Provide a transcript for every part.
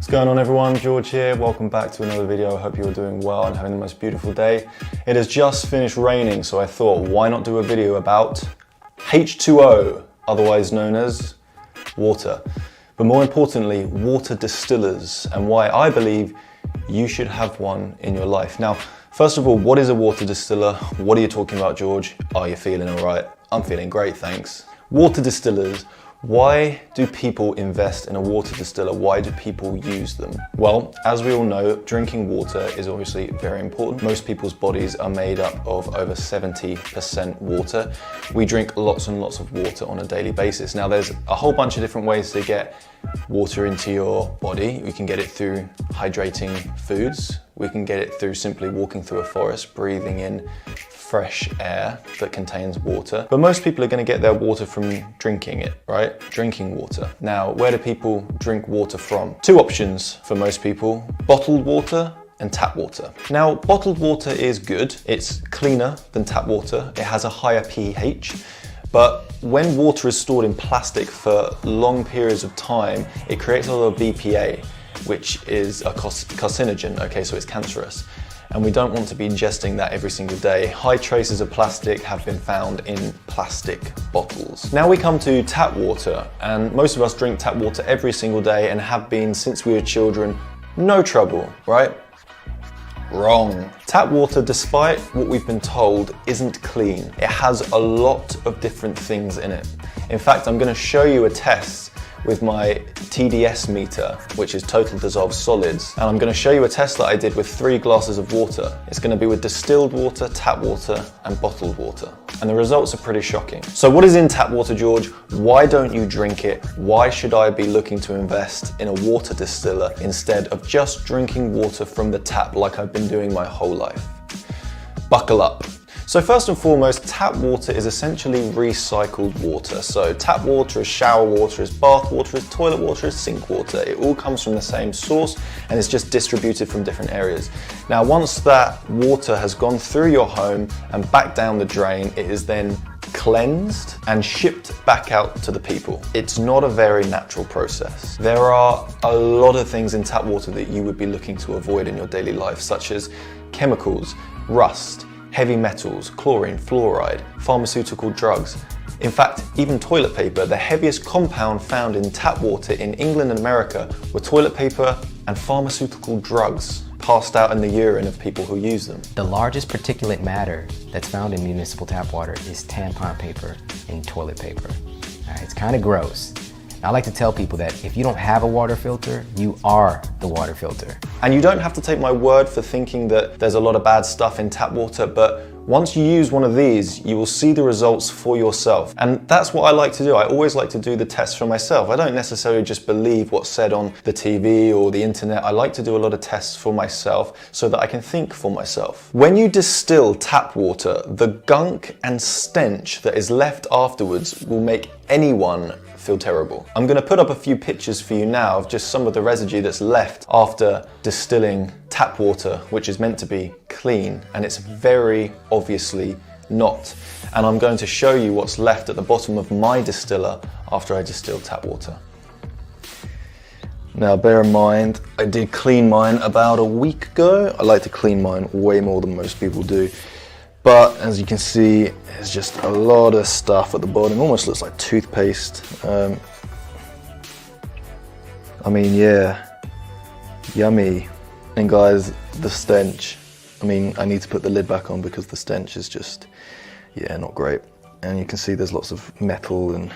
What's going on everyone, George here. Welcome back to another video. I hope you're doing well and having the most beautiful day. It has just finished raining, so I thought why not do a video about H2O, otherwise known as water. But more importantly, water distillers and why I believe you should have one in your life. Now, first of all, what is a water distiller? What are you talking about, George? Are you feeling all right? I'm feeling great, thanks. Water distillers. Why do people invest in a water distiller? Why do people use them? Well, as we all know, drinking water is obviously very important. Most people's bodies are made up of over 70% water. We drink lots and lots of water on a daily basis. Now, there's a whole bunch of different ways to get water into your body. We can get it through hydrating foods. We can get it through simply walking through a forest, breathing in fresh air that contains water. But most people are going to get their water from drinking it, right? Drinking water. Now, where do people drink water from? Two options for most people: bottled water and tap water. Now, bottled water is good. It's cleaner than tap water. It has a higher pH. But when water is stored in plastic for long periods of time, it creates a lot of BPA, which is a carcinogen, okay, so it's cancerous. And we don't want to be ingesting that every single day. High traces of plastic have been found in plastic bottles. Now we come to tap water, and most of us drink tap water every single day and have been since we were children. No trouble, right? Wrong. Tap water, despite what we've been told, isn't clean. It has a lot of different things in it. In fact, I'm going to show you a test with my TDS meter, which is total dissolved solids. And I'm going to show you a test that I did with 3 glasses of water. It's going to be with distilled water, tap water, and bottled water. And the results are pretty shocking. So what is in tap water, George? Why don't you drink it? Why should I be looking to invest in a water distiller instead of just drinking water from the tap like I've been doing my whole life? Buckle up. So first and foremost, tap water is essentially recycled water. So tap water is shower water, is bath water, is toilet water, is sink water. It all comes from the same source and it's just distributed from different areas. Now, once that water has gone through your home and back down the drain, it is then cleansed and shipped back out to the people. It's not a very natural process. There are a lot of things in tap water that you would be looking to avoid in your daily life, such as chemicals, rust, heavy metals, chlorine, fluoride, pharmaceutical drugs. In fact, even toilet paper. The heaviest compound found in tap water in England and America were toilet paper and pharmaceutical drugs passed out in the urine of people who use them. The largest particulate matter that's found in municipal tap water is tampon paper and toilet paper. It's kind of gross. I like to tell people that if you don't have a water filter, you are the water filter. And you don't have to take my word for thinking that there's a lot of bad stuff in tap water, but once you use one of these, you will see the results for yourself. And that's what I like to do. I always like to do the tests for myself. I don't necessarily just believe what's said on the TV or the internet. I like to do a lot of tests for myself so that I can think for myself. When you distill tap water, the gunk and stench that is left afterwards will make anyone feel terrible. I'm going to put up a few pictures for you now of just some of the residue that's left after distilling tap water, which is meant to be clean, and it's very obviously not. And I'm going to show you what's left at the bottom of my distiller after I distilled tap water. Now, bear in mind, I did clean mine about a week ago. I like to clean mine way more than most people do. But as you can see, there's just a lot of stuff at the bottom. Almost looks like toothpaste. I mean, yeah, yummy. And guys, the stench. I mean, I need to put the lid back on because the stench is just, yeah, not great. And you can see there's lots of metal and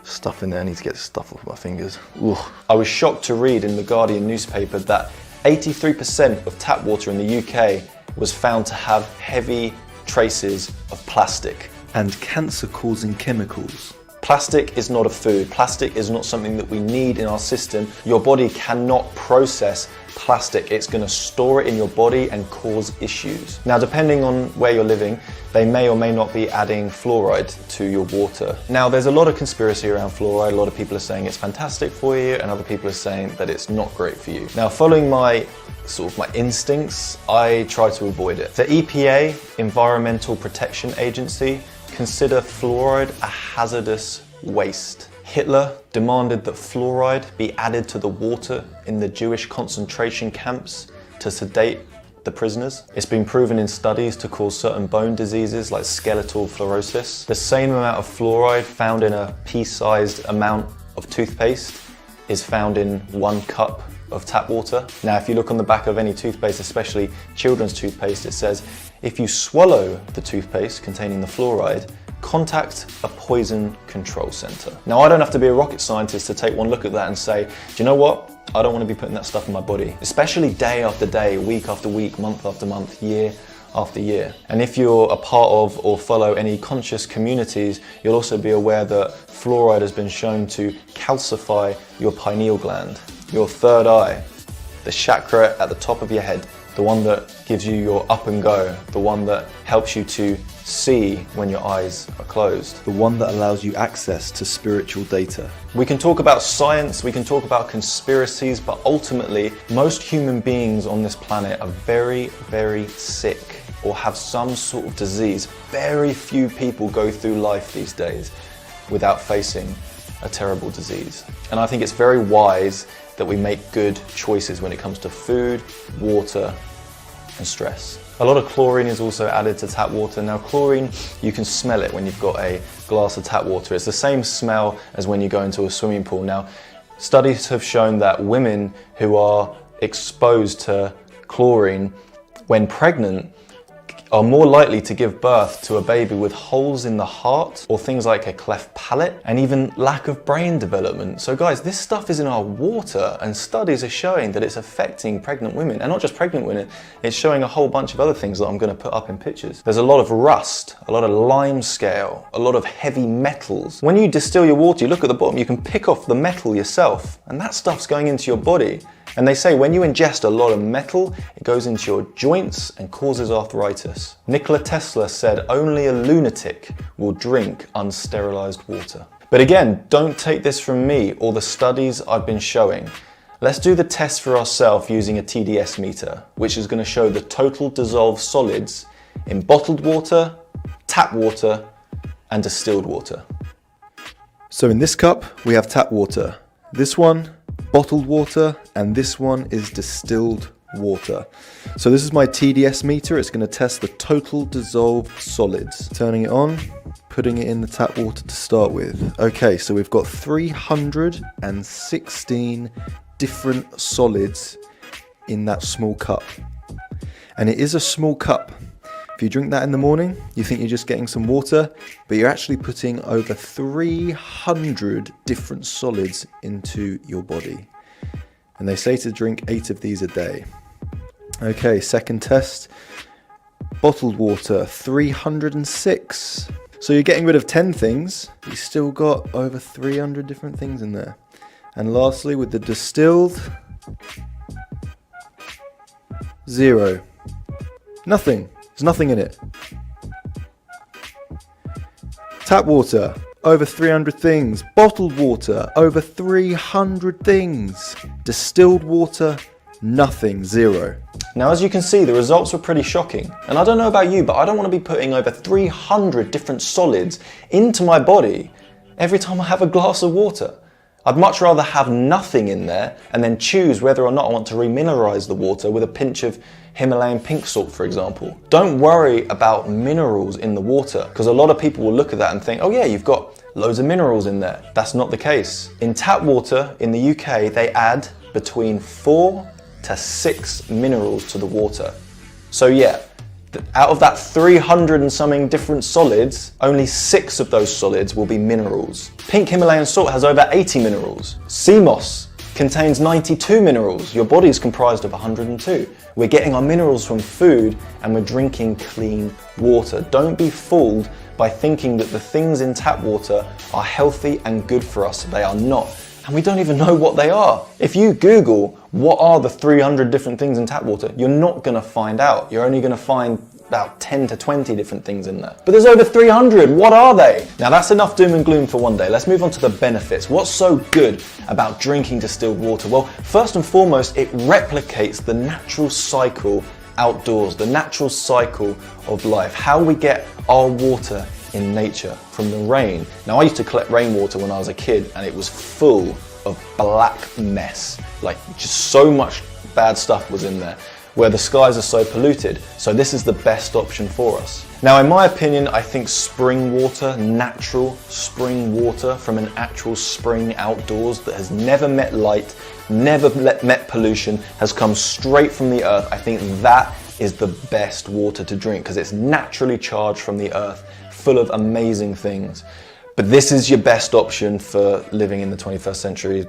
stuff in there. I need to get stuff off my fingers. Ugh. I was shocked to read in the Guardian newspaper that 83% of tap water in the UK was found to have heavy traces of plastic and cancer-causing chemicals. Plastic is not a food. Plastic is not something that we need in our system. Your body cannot process plastic. It's going to store it in your body and cause issues. Now, depending on where you're living, they may or may not be adding fluoride to your water. Now, there's a lot of conspiracy around fluoride. A lot of people are saying it's fantastic for you, and other people are saying that it's not great for you. Now, following my instincts, I try to avoid it. The EPA, Environmental Protection Agency, consider fluoride a hazardous waste. Hitler demanded that fluoride be added to the water in the Jewish concentration camps to sedate the prisoners. It's been proven in studies to cause certain bone diseases like skeletal fluorosis. The same amount of fluoride found in a pea-sized amount of toothpaste is found in 1 cup of tap water. Now, if you look on the back of any toothpaste, especially children's toothpaste, it says, if you swallow the toothpaste containing the fluoride, contact a poison control center. Now, I don't have to be a rocket scientist to take one look at that and say, do you know what? I don't want to be putting that stuff in my body, especially day after day, week after week, month after month, year after year. And if you're a part of or follow any conscious communities, you'll also be aware that fluoride has been shown to calcify your pineal gland, your third eye, the chakra at the top of your head, the one that gives you your up and go, the one that helps you to see when your eyes are closed, the one that allows you access to spiritual data. We can talk about science, we can talk about conspiracies, but ultimately, most human beings on this planet are very, very sick or have some sort of disease. Very few people go through life these days without facing a terrible disease. And I think it's very wise that we make good choices when it comes to food, water, and stress. A lot of chlorine is also added to tap water. Now, chlorine, you can smell it when you've got a glass of tap water. It's the same smell as when you go into a swimming pool. Now, studies have shown that women who are exposed to chlorine when pregnant are more likely to give birth to a baby with holes in the heart or things like a cleft palate and even lack of brain development. So guys, this stuff is in our water and studies are showing that it's affecting pregnant women, and not just pregnant women, it's showing a whole bunch of other things that I'm going to put up in pictures. There's a lot of rust, a lot of limescale, a lot of heavy metals. When you distill your water, you look at the bottom, you can pick off the metal yourself, and that stuff's going into your body. And they say when you ingest a lot of metal, it goes into your joints and causes arthritis. Nikola Tesla said only a lunatic will drink unsterilized water. But again, don't take this from me or the studies I've been showing. Let's do the test for ourselves using a TDS meter, which is going to show the total dissolved solids in bottled water, tap water, and distilled water. So in this cup, we have tap water. This one, bottled water, and this one is distilled water. So this is my TDS meter. It's going to test the total dissolved solids. Turning it on, putting it in the tap water to start with. Okay, so we've got 316 different solids in that small cup. And it is a small cup. If you drink that in the morning, you think you're just getting some water, but you're actually putting over 300 different solids into your body. And they say to drink 8 of these a day. Okay, second test. Bottled water, 306. So you're getting rid of 10 things, but you still got over 300 different things in there. And lastly, with the distilled, 0. Nothing. There's nothing in it. Tap water, over 300 things. Bottled water, over 300 things. Distilled water, nothing, 0. Now, as you can see, the results were pretty shocking. And I don't know about you, but I don't want to be putting over 300 different solids into my body every time I have a glass of water. I'd much rather have nothing in there and then choose whether or not I want to remineralize the water with a pinch of Himalayan pink salt, for example. Don't worry about minerals in the water, because a lot of people will look at that and think, oh yeah, you've got loads of minerals in there. That's not the case. In tap water in the UK, they add between 4 to 6 minerals to the water. So yeah, out of that 300 and something different solids, only 6 of those solids will be minerals. Pink Himalayan salt has over 80 minerals. Sea moss contains 92 minerals. Your body is comprised of 102. We're getting our minerals from food and we're drinking clean water. Don't be fooled by thinking that the things in tap water are healthy and good for us. They are not. And we don't even know what they are. If you Google what are the 300 different things in tap water, you're not gonna find out. You're only gonna find about 10 to 20 different things in there. But there's over 300, what are they? Now that's enough doom and gloom for one day. Let's move on to the benefits. What's so good about drinking distilled water? Well, first and foremost, it replicates the natural cycle outdoors, the natural cycle of life, how we get our water in nature from the rain. Now, I used to collect rainwater when I was a kid, and it was full of black mess. Like, just so much bad stuff was in there, where the skies are so polluted. So this is the best option for us. Now, in my opinion, I think spring water, natural spring water from an actual spring outdoors that has never met light, never met pollution, has come straight from the earth. I think that is the best water to drink because it's naturally charged from the earth, full of amazing things. But this is your best option for living in the 21st century,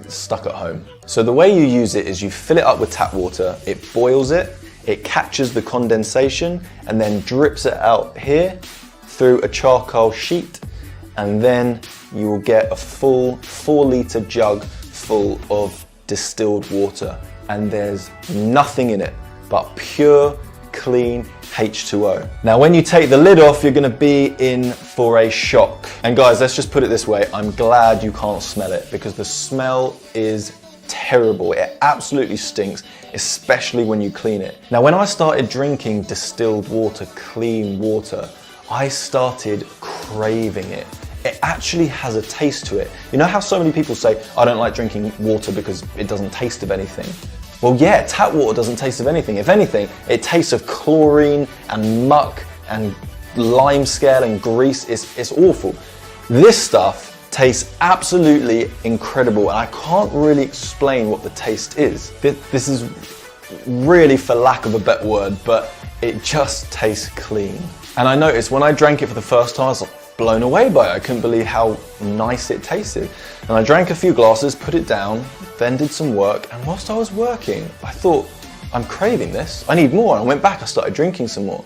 stuck at home. So the way you use it is you fill it up with tap water, it boils it, it catches the condensation and then drips it out here through a charcoal sheet, and then you will get a full 4-litre jug full of distilled water, and there's nothing in it but pure, clean H2O. Now, when you take the lid off, you're gonna be in for a shock. And guys, let's just put it this way, I'm glad you can't smell it because the smell is terrible. It absolutely stinks, especially when you clean it. Now, when I started drinking distilled water, clean water, I started craving it. It actually has a taste to it. You know how so many people say, I don't like drinking water because it doesn't taste of anything? Well, yeah, tap water doesn't taste of anything. If anything, it tastes of chlorine and muck and lime scale and grease. It's awful. This stuff tastes absolutely incredible, and I can't really explain what the taste is. This is really, for lack of a better word, but it just tastes clean. And I noticed when I drank it for the first time, I was blown away by it. I couldn't believe how nice it tasted. And I drank a few glasses, put it down, then did some work, and whilst I was working, I thought, I'm craving this, I need more. And I went back, I started drinking some more.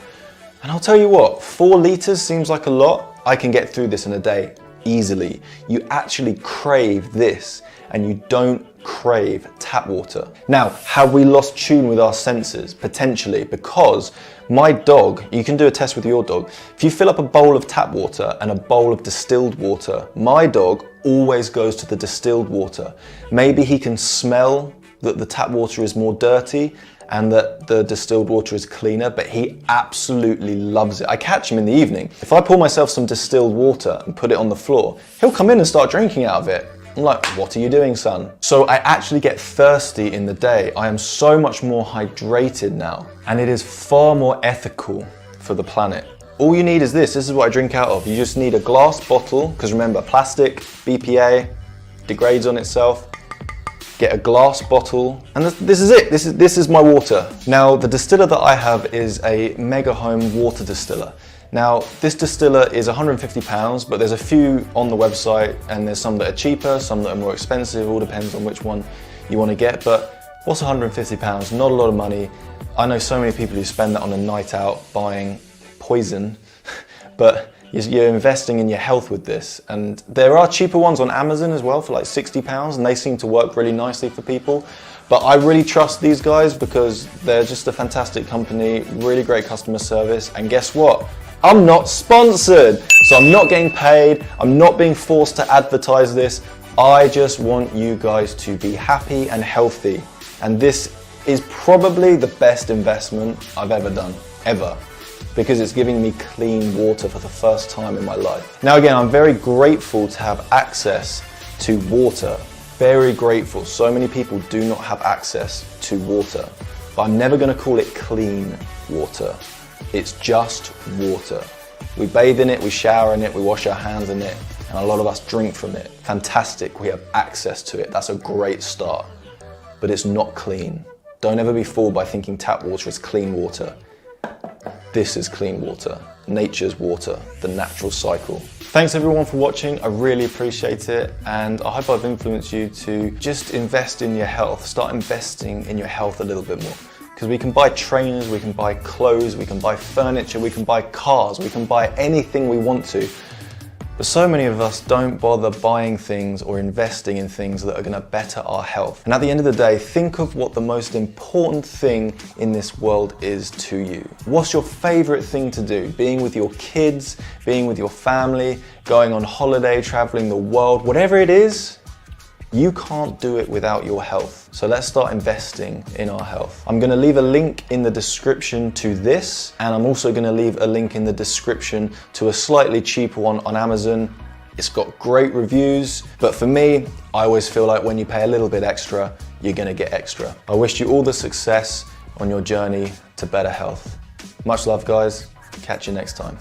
And I'll tell you what, 4 litres seems like a lot. I can get through this in a day, easily. You actually crave this, and you don't crave tap water. Now, have we lost tune with our senses? Potentially, because my dog, you can do a test with your dog. If you fill up a bowl of tap water and a bowl of distilled water, my dog always goes to the distilled water. Maybe he can smell that the tap water is more dirty and that the distilled water is cleaner, but he absolutely loves it. I catch him in the evening. If I pour myself some distilled water and put it on the floor, he'll come in and start drinking out of it. I'm like, what are you doing, son? So I actually get thirsty in the day. I am so much more hydrated now, and it is far more ethical for the planet. All you need is this is what I drink out of. You just need a glass bottle, because remember, plastic, BPA, degrades on itself. Get a glass bottle, and this is it. This is my water. Now, the distiller that I have is a Mega Home water distiller. Now, this distiller is £150, but there's a few on the website, and there's some that are cheaper, some that are more expensive, all depends on which one you want to get. But what's £150? Not a lot of money. I know so many people who spend that on a night out buying poison, but you're investing in your health with this. And there are cheaper ones on Amazon as well for like £60, and they seem to work really nicely for people. But I really trust these guys because they're just a fantastic company, really great customer service, and guess what? I'm not sponsored, so I'm not getting paid, I'm not being forced to advertise this. I just want you guys to be happy and healthy. And this is probably the best investment I've ever done, ever, because it's giving me clean water for the first time in my life. Now again, I'm very grateful to have access to water, very grateful. So many people do not have access to water, but I'm never gonna call it clean water. It's just water. We bathe in it, we shower in it, we wash our hands in it, and a lot of us drink from it. Fantastic, we have access to it. That's a great start, but it's not clean. Don't ever be fooled by thinking tap water is clean water. This is clean water, nature's water, the natural cycle. Thanks everyone for watching, I really appreciate it, and I hope I've influenced you to just invest in your health. Start investing in your health a little bit more. Because we can buy trainers, we can buy clothes, we can buy furniture, we can buy cars, we can buy anything we want to. But so many of us don't bother buying things or investing in things that are going to better our health. And at the end of the day, think of what the most important thing in this world is to you. What's your favorite thing to do? Being with your kids, being with your family, going on holiday, traveling the world, whatever it is, You can't do it without your health. So let's start investing in our health. I'm gonna leave a link in the description to this, and I'm also gonna leave a link in the description to a slightly cheaper one on Amazon. It's got great reviews, but for me, I always feel like when you pay a little bit extra, you're gonna get extra. I wish you all the success on your journey to better health. Much love, guys. Catch you next time.